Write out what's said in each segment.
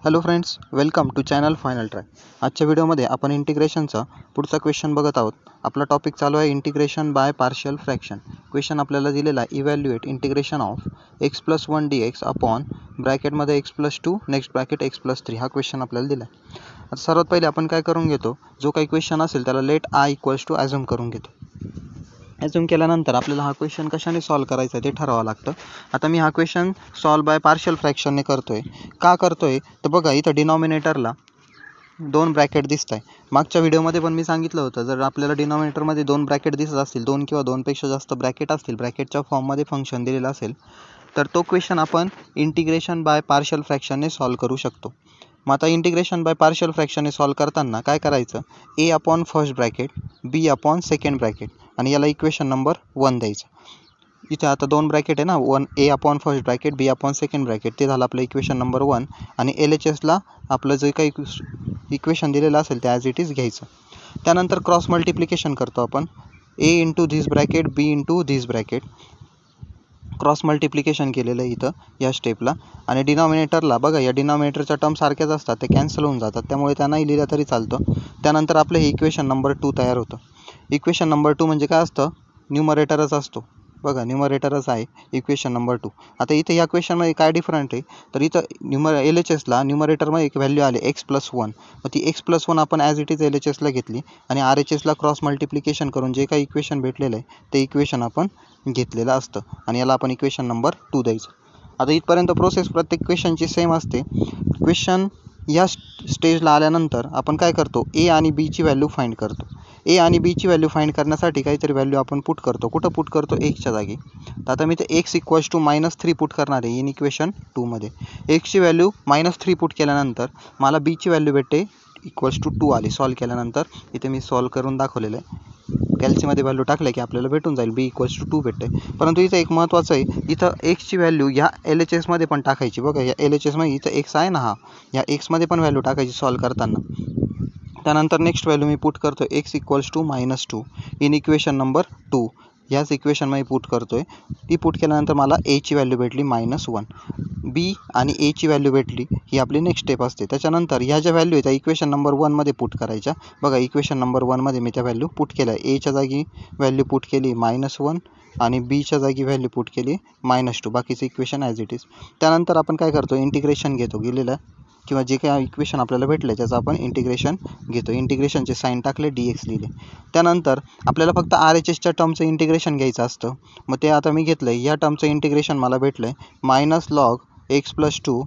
Hello friends, welcome to channel final try. आजच्या व्हिडिओमध्ये आपण इंटिग्रेशनचा पुढचा क्वेश्चन बघत आहोत. आपला टॉपिक चालू आहे integration by partial fraction. Question आपल्याला दिलेला आहे evaluate integration of x+1 dx upon ब्रॅकेटमध्ये x+2 नेक्स्ट ब्रॅकेट x+3 हा क्वेश्चन आपल्याला दिला आहे. आता सर्वात पहिले आपण काय करून घेतो, जो काही क्वेश्चन असेल त्याला let I equals to assume करून घेतो. ॲझ्युम केल्यानंतर आपल्याला हा क्वेश्चन कशाने सॉल्व करायचा ते ठरवावं लागतं. आता मी हा क्वेश्चन सॉल्व बाय पार्शियल फ्रॅक्शनने करतोय. का करतोय तर बघा, इथं डिनॉमिनेटरला 2 ब्रॅकेट दिसत आहे. मागच्या व्हिडिओमध्ये पण मी सांगितलं होतं, जर आपल्याला डिनॉमिनेटरमध्ये 2 ब्रॅकेट दिसत असतील, 2 किंवा 2पेक्षा जास्त ब्रॅकेट असतील, ब्रॅकेटच्या फॉर्ममध्ये फंक्शन दिलेलं असेल, तर तो क्वेश्चन आपण इंटिग्रेशन बाय पार्शियल फ्रॅक्शनने सॉल्व करू शकतो. मग आता इंटिग्रेशन बाय पार्शियल फ्रॅक्शनने सॉल्व करताना काय करायचं, ए अपॉन फर्स्ट ब्रॅकेट बी अपॉन सेकंड ब्रॅकेट आणि याला इक्वेशन नंबर 1 द्यायचं. इथे आता 2 ब्रॅकेट आहे ना, 1 ए अपॉन फर्स्ट ब्रॅकेट बी अपॉन सेकंड ब्रॅकेट, ते झालं आपलं इक्वेशन नंबर 1. आणि LHSला आपलं जे काही इक्वेशन दिलेलं असेल ते ॲज इट इज घ्यायचं. त्यानंतर क्रॉस मल्टिप्लिकेशन करतो आपण, A into this bracket B into this bracket. Cross multiplication केलेलं आहे इथं या स्टेपला. आणि डिनॉमिनेटरला बघा, या डिनॉमिनेटरच्या टर्म सारख्याच असतात, ते कॅन्सल होऊन जातात, त्यामुळे त्या नाही लिहिल्या तरी चालतं. त्यानंतर आपलं हे इक्वेशन नंबर 2 तयार होतं. इक्वेशन नंबर 2 म्हणजे काय असतं, न्यूमरेटरच असतो. बघा, न्यूमरेटरच आहे इक्वेशन नंबर 2. आता इथे या क्वेश्चनमध्ये काय डिफरंट आहे, तर इथं LHSला न्यूमरेटरमध्ये एक व्हॅल्यू आली x+1. मग ती x+1 आपण ॲज इट इज LHSला घेतली आणि RHSला क्रॉस मल्टिप्लिकेशन करून जे काही इक्वेशन भेटलेलं आहे ते इक्वेशन आपण घेतलेलं असतं आणि याला आपण इक्वेशन नंबर 2 द्यायचं. आता इथपर्यंत प्रोसेस प्रत्येक क्वेश्चनची सेम असते. क्वेश्चन या स्टेजला आल्यानंतर आपण काय करतो, ए आणि बीची व्हॅल्यू फाइंड करतो. ए आणि बीची व्हॅल्यू फाइंड करण्यासाठी काहीतरी व्हॅल्यू आपण पुट करतो. कुठं पुट करतो, एक्सच्या जागी. तर आता मी ते x इक्वल्स टू -3 पुट करणार आहे इन इक्वेशन 2मध्ये. एक्सची व्हॅल्यू -3 पुट केल्यानंतर मला बीची व्हॅल्यू भेटते इक्वल्स टू 2 आली. सॉल्व केल्यानंतर इथे मी सॉल्व करून दाखवलेलं आहे. कॅल्सीमध्ये व्हॅल्यू टाकलं की आपल्याला भेटून जाईल, बी इक्वल्स टू 2 भेटते. परंतु इथं एक महत्त्वाचं आहे, इथं एक्सची व्हॅल्यू ह्या LHSमध्ये पण टाकायची. बघा, या LHSमध्ये इथं एक्स आहे ना, या एक्समध्ये पण व्हॅल्यू टाकायची सॉल्व करताना. त्यानंतर नेक्स्ट व्हॅल्यू मी पुट करतो x equals to -2 in equation number 2. ह्याच इक्वेशनमध्ये पुट करतोय. ती पुट केल्यानंतर मला एची व्हॅल्यू भेटली -1. बी आणि एची व्हॅल्यू भेटली, ही आपली नेक्स्ट स्टेप असते. त्याच्यानंतर ह्या ज्या व्हॅल्यू आहेत त्या इक्वेशन नंबर 1मध्ये पुट करायच्या. बघा, इक्वेशन नंबर 1मध्ये मी त्या व्हॅल्यू पुट केल्या. एच्या जागी व्हॅल्यू पुट केली -1 आणि बीच्या जागी व्हॅल्यू पुट केली -2. बाकीचं इक्वेशन ॲज इट इज. त्यानंतर आपण काय करतो, इंटिग्रेशन घेतो गेलेलं किंवा जे काही इक्वेशन आपल्याला भेटलं त्याचं आपण इंटिग्रेशन घेतो. इंटिग्रेशनचे साईन टाकले, dx लिहिले. त्यानंतर आपल्याला फक्त RHSच्या टर्मचं इंटिग्रेशन घ्यायचं असतं. मग ते आता मी घेतलं आहे. या टर्मचं इंटिग्रेशन मला भेटलं आहे -log x+2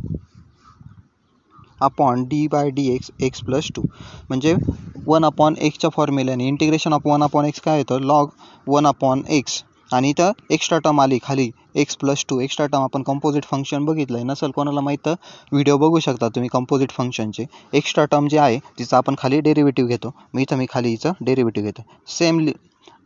upon d/dx x+2 म्हणजे 1/x च्या फॉर्म्युल्याने इंटिग्रेशन ऑफ 1/x काय येतं, log 1/x. आणि इथं एक्स्ट्रा टर्म आली खाली x+2. एक्स्ट्रा टर्म आपण कंपोजिट फंक्शन बघितलं आहे, नसेल कोणाला माहीत तर व्हिडिओ बघू शकता तुम्ही कंपोजिट फंक्शनचे. एक्स्ट्रा टर्म जे आहे तिचं आपण खाली डेरिव्हेटिव्ह घेतो. इथं मी खाली हिचं डेरिव्हेटिव्ह घेतो. सेम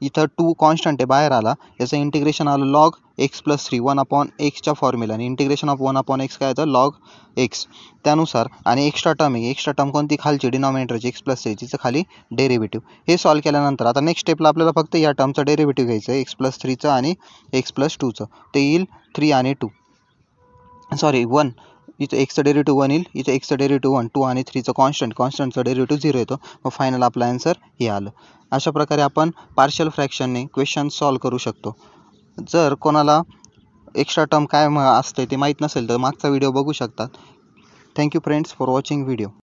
इथं 2 कॉन्स्टंट आहे, बाहेर आला, याचं इंटिग्रेशन आलं log x+3 1/x च्या फॉर्म्युल्याने. इंटिग्रेशन ऑफ 1/x काय येतं, log x त्यानुसार. आणि एक्स्ट्रा टर्म आहे, एक्स्ट्रा टर्म कोणती, खालची डिनॉमिनेटरची x+3 तिचं खाली डेरिव्हेटिव्ह. हे सॉल्व केल्यानंतर आता नेक्स्ट स्टेपला आपल्याला फक्त या टर्मचं डेरिव्हेटिव्ह घ्यायचं आहे, x+3चं आणि x+2चं. ते येईल 3 आणि 1. इथं एक्सचं डेरिव्हेटिव्ह 1 येईल, इथं एक्सचं डेरिव्हेटिव्ह 1, 2 आणि 3चं कॉन्स्टंटचं डेरिव्हेटिव्ह 0 येतो. मग फायनल आपलं आन्सर हे आलं. अशा प्रकारे आपण पार्शियल फ्रॅक्शनने क्वेश्चन सॉल्व करू शकतो. जर कोणाला एक्स्ट्रा टर्म काय असते ते माहीत नसेल तर मागचा व्हिडिओ बघू शकतात. Thank you friends for watching video.